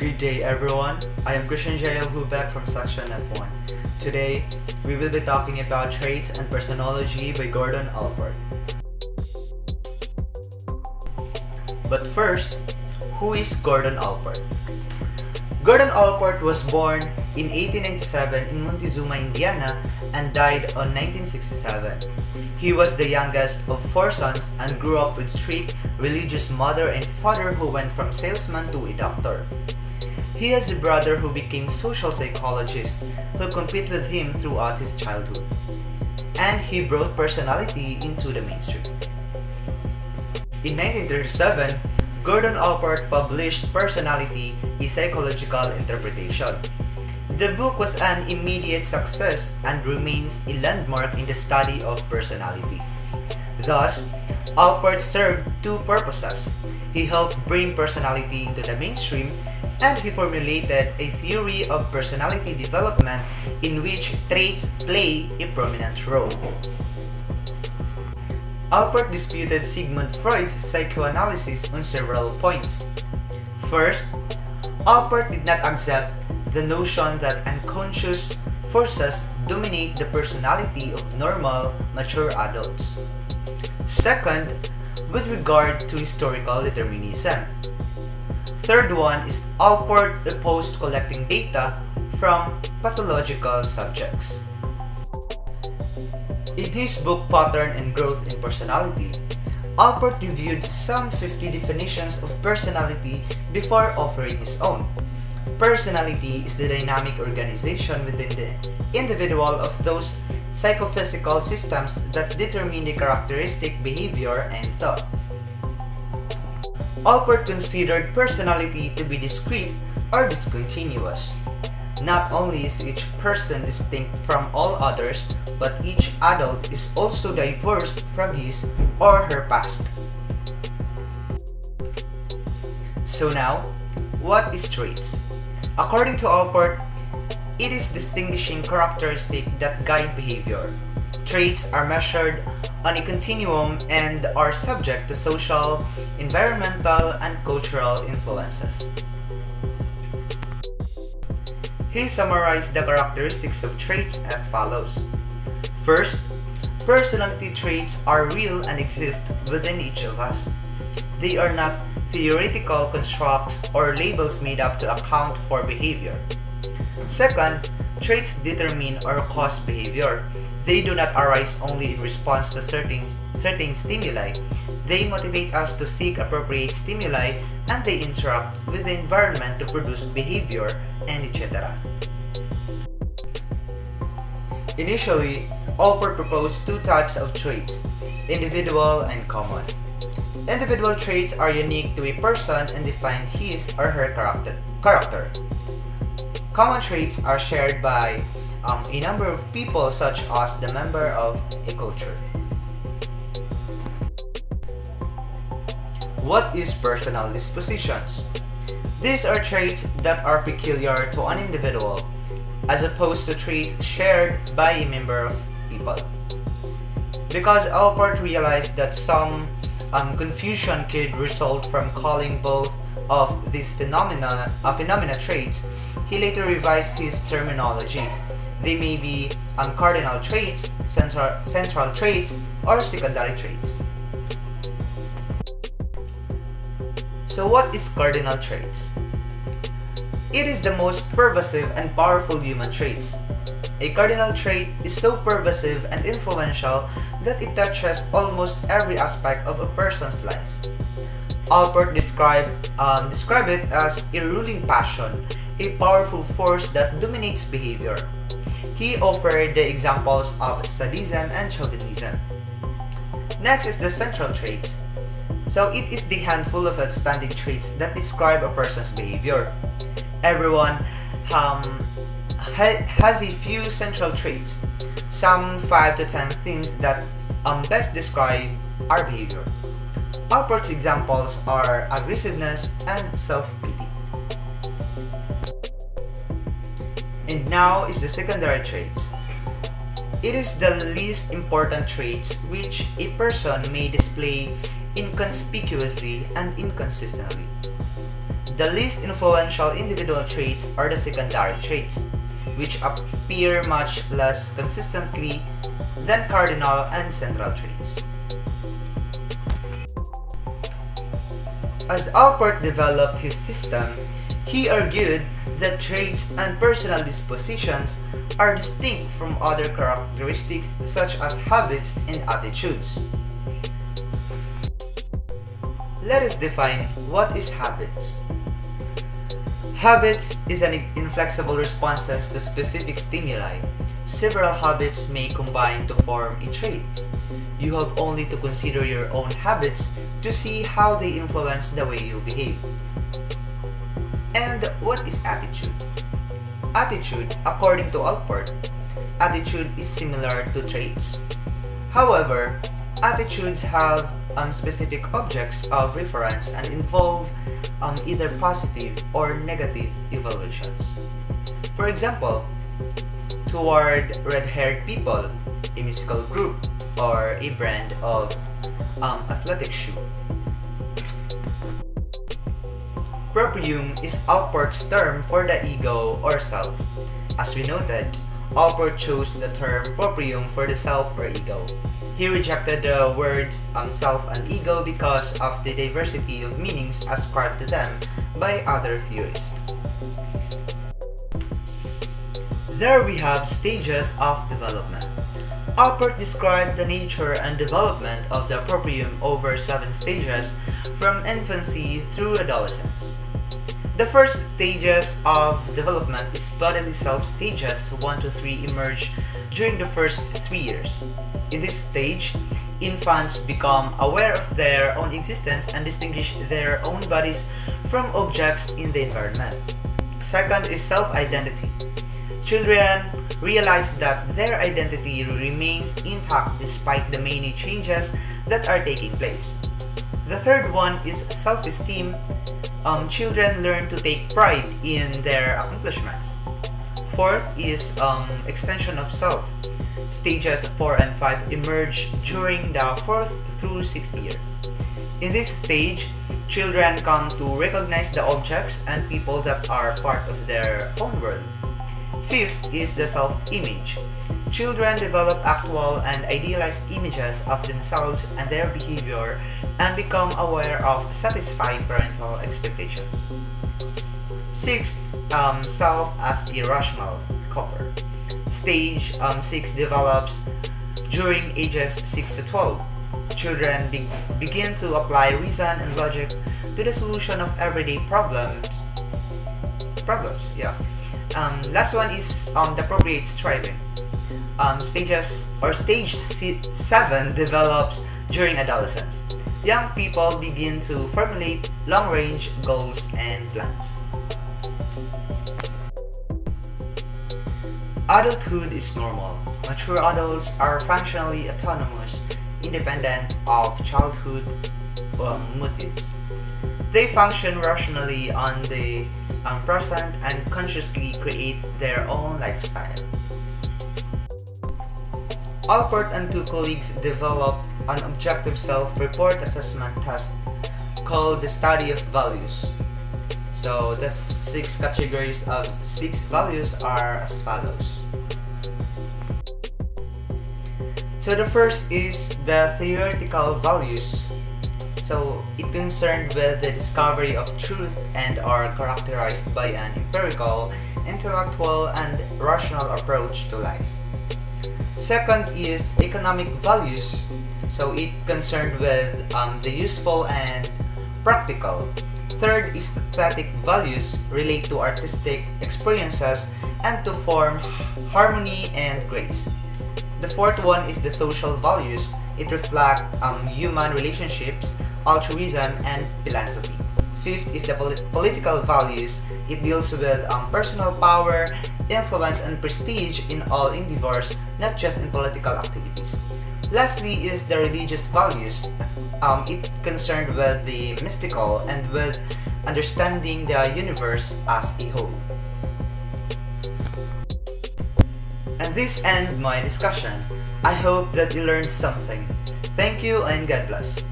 Good day everyone, I am Christian Jael Hubeck from Section F1. Today, we will be talking about Traits and Personology by Gordon Allport. But first, who is Gordon Allport? Gordon Allport was born in 1897 in Montezuma, Indiana and died on 1967. He was the youngest of 4 sons and grew up with strict religious mother and father who went from salesman to a doctor. He has a brother who became social psychologist who compete with him throughout his childhood. And he brought personality into the mainstream. In 1937, Gordon Allport published Personality, a Psychological Interpretation. The book was an immediate success and remains a landmark in the study of personality. Thus, Allport served 2 purposes. He helped bring personality into the mainstream, and he formulated a theory of personality development in which traits play a prominent role. Allport disputed Sigmund Freud's psychoanalysis on several points. First, Allport did not accept the notion that unconscious forces dominate the personality of normal, mature adults. Second, with regard to historical determinism. Third one is Allport opposed collecting data from pathological subjects. In his book Pattern and Growth in Personality, Allport reviewed some 50 definitions of personality before offering his own. Personality is the dynamic organization within the individual of those psychophysical systems that determine the characteristic behavior and thought. Allport considered personality to be discrete or discontinuous. Not only is each person distinct from all others, but each adult is also diverse from his or her past. So now, what is traits? According to Allport, it is distinguishing characteristics that guide behavior. Traits are measured on a continuum and are subject to social, environmental, and cultural influences. He summarized the characteristics of traits as follows. First, personality traits are real and exist within each of us. They are not theoretical constructs or labels made up to account for behavior. Second, traits determine or cause behavior. They do not arise only in response to certain stimuli. They motivate us to seek appropriate stimuli, and they interact with the environment to produce behavior, and etc. Initially, Allport proposed 2 types of traits, individual and common. Individual traits are unique to a person and define his or her character. Common traits are shared by a number of people, such as the member of a culture. What is personal dispositions? These are traits that are peculiar to an individual, as opposed to traits shared by a member of people. Because Allport realized that some confusion could result from calling both of these phenomena traits, he later revised his terminology. They may be cardinal traits, central traits, or secondary traits. So what is cardinal traits? It is the most pervasive and powerful human traits. A cardinal trait is so pervasive and influential that it touches almost every aspect of a person's life. Allport described it as a ruling passion, a powerful force that dominates behavior. He offered the examples of sadism and chauvinism. Next is the central traits. So it is the handful of outstanding traits that describe a person's behavior. Everyone has a few central traits, some 5 to 10 things that best describe our behavior. Allport's examples are aggressiveness and self-pity. And now is the secondary traits. It is the least important traits which a person may display inconspicuously and inconsistently. The least influential individual traits are the secondary traits, which appear much less consistently than cardinal and central traits. As Allport developed his system, he argued that traits and personal dispositions are distinct from other characteristics such as habits and attitudes. Let us define what is habits. Habits is an inflexible responses to specific stimuli. Several habits may combine to form a trait. You have only to consider your own habits to see how they influence the way you behave. And what is attitude? Attitude, according to Allport, attitude is similar to traits. However, attitudes have specific objects of reference and involve either positive or negative evaluations. For example, toward red-haired people, a musical group, or a brand of athletic shoe. Proprium is Allport's term for the ego or self. As we noted, Allport chose the term proprium for the self or ego. He rejected the words self and ego because of the diversity of meanings ascribed to them by other theorists. There we have stages of development. Allport described the nature and development of the proprium over 7 stages from infancy through adolescence. The first stages of development is bodily self stages 1 to 3 emerge during the first 3 years. In this stage, infants become aware of their own existence and distinguish their own bodies from objects in the environment. Second is self-identity. Children realize that their identity remains intact despite the many changes that are taking place. The third one is self-esteem. Children learn to take pride in their accomplishments. Fourth is extension of self. Stages 4 and 5 emerge during the 4th through 6th year. In this stage, children come to recognize the objects and people that are part of their own world. Fifth is the self-image. Children develop actual and idealized images of themselves and their behavior and become aware of satisfying parental expectations. Sixth, self as irrational, copper. Stage 6 develops during ages 6 to 12. Children begin to apply reason and logic to the solution of everyday problems. Last one is the appropriate striving. Stage 7 develops during adolescence. Young people begin to formulate long-range goals and plans. Adulthood is normal. Mature adults are functionally autonomous, independent of childhood motives. They function rationally on the present and consciously create their own lifestyle. Allport and 2 colleagues developed an objective self-report assessment test called the study of values. So the 6 categories of 6 values are as follows. So the first is the theoretical values. So it concerned with the discovery of truth and are characterized by an empirical, intellectual, and rational approach to life. Second is economic values. So it concerned with the useful and practical. Third is aesthetic values, relate to artistic experiences and to form harmony and grace. The fourth one is the social values. It reflects human relationships, altruism, and philanthropy. Fifth is the political values. It deals with personal power, influence, and prestige in all endeavors, not just in political activities. Lastly is the religious values. It concerned with the mystical and with understanding the universe as a whole. And this ends my discussion. I hope that you learned something. Thank you and God bless.